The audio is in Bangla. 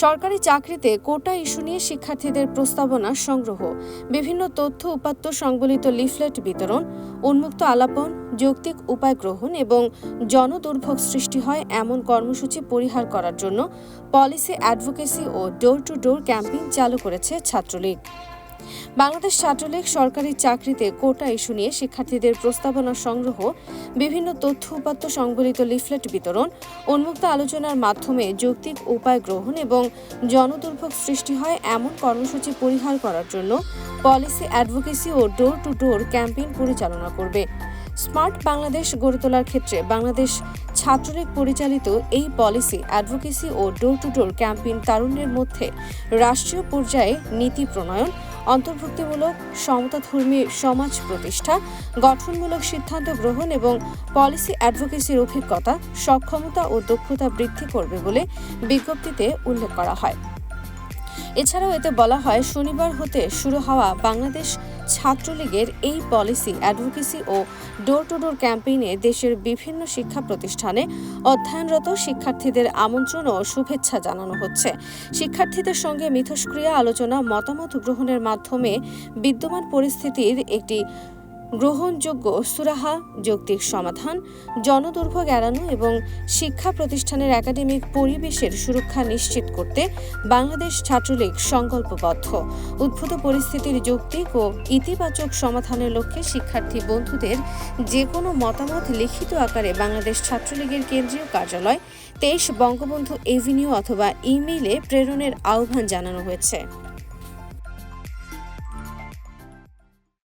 সরকারি চাকরিতে কোটা ইস্যু নিয়ে শিক্ষার্থীদের প্রস্তাবনা সংগ্রহ, বিভিন্ন তথ্য উপাত্ত সংবলিত লিফলেট বিতরণ, উন্মুক্ত আলাপন, যৌক্তিক উপায় গ্রহণ এবং জনদুর্ভোগ সৃষ্টি হয় এমন কর্মসূচি পরিহার করার জন্য পলিসি অ্যাডভোকেসি ও ডোর টু ডোর ক্যাম্পেইন চালু করেছে ছাত্রলীগ। বাংলাদেশ ছাত্রলীগ সরকারি চাকরিতে কোটা ইস্যু নিয়ে শিক্ষার্থীদের প্রস্তাবনা সংগ্রহ, বিভিন্ন তথ্য উপাত্ত সংবলিত লিফলেট বিতরণ, উন্মুক্ত আলোচনার মাধ্যমে যৌক্তিক উপায় গ্রহণ এবং জনদুর্ভোগ সৃষ্টি হয় এমন কর্মসূচি পরিহার করার জন্য পলিসি অ্যাডভোকেসি ও ডোর টু ডোর ক্যাম্পেইন পরিচালনা করবে। স্মার্ট বাংলাদেশ গড়ে তোলার ক্ষেত্রে বাংলাদেশ ছাত্রলীগ পরিচালিত এই পলিসি অ্যাডভোকেসি ও ডোর টু ডোর ক্যাম্পেইন তারুণ্যের মধ্যে রাষ্ট্রীয় পর্যায়ে নীতি প্রণয়ন, অন্তর্ভুক্তিমূলক সমতাধর্মী সমাজ প্রতিষ্ঠা, গঠনমূলক সিদ্ধান্ত গ্রহণ এবং পলিসি অ্যাডভোকেসির অভিজ্ঞতা, সক্ষমতা ও দক্ষতা বৃদ্ধি করবে বলে বিজ্ঞপ্তিতে উল্লেখ করা হয়। এছাড়াও এতে বলা হয়, শনিবার হতে শুরু হওয়া বাংলাদেশ ছাত্রলীগের এই পলিসি অ্যাডভোকেসি ও ডোর টু ডোর ক্যাম্পেইনে দেশের বিভিন্ন শিক্ষা প্রতিষ্ঠানে অধ্যয়নরত শিক্ষার্থীদের আমন্ত্রণ ও শুভেচ্ছা জানানো হচ্ছে। শিক্ষার্থীদের সঙ্গে মিথস্ক্রিয়া আলোচনা, মতামত গ্রহণের মাধ্যমে বিদ্যমান পরিস্থিতির একটি গ্রহণযোগ্য সুরাহা, যৌক্তিক সমাধান, জনদুর্ভোগ এড়ানো এবং শিক্ষা প্রতিষ্ঠানের একাডেমিক পরিবেশের সুরক্ষা নিশ্চিত করতে বাংলাদেশ ছাত্রলীগ সংকল্পবদ্ধ। উদ্ভূত পরিস্থিতির যৌক্তিক ও ইতিবাচক সমাধানের লক্ষ্যে শিক্ষার্থী বন্ধুদের যে কোনো মতামত লিখিত আকারে বাংলাদেশ ছাত্রলীগের কেন্দ্রীয় কার্যালয় 23 বঙ্গবন্ধু এভিনিউ অথবা ইমেইলে প্রেরণের আহ্বান জানানো হয়েছে।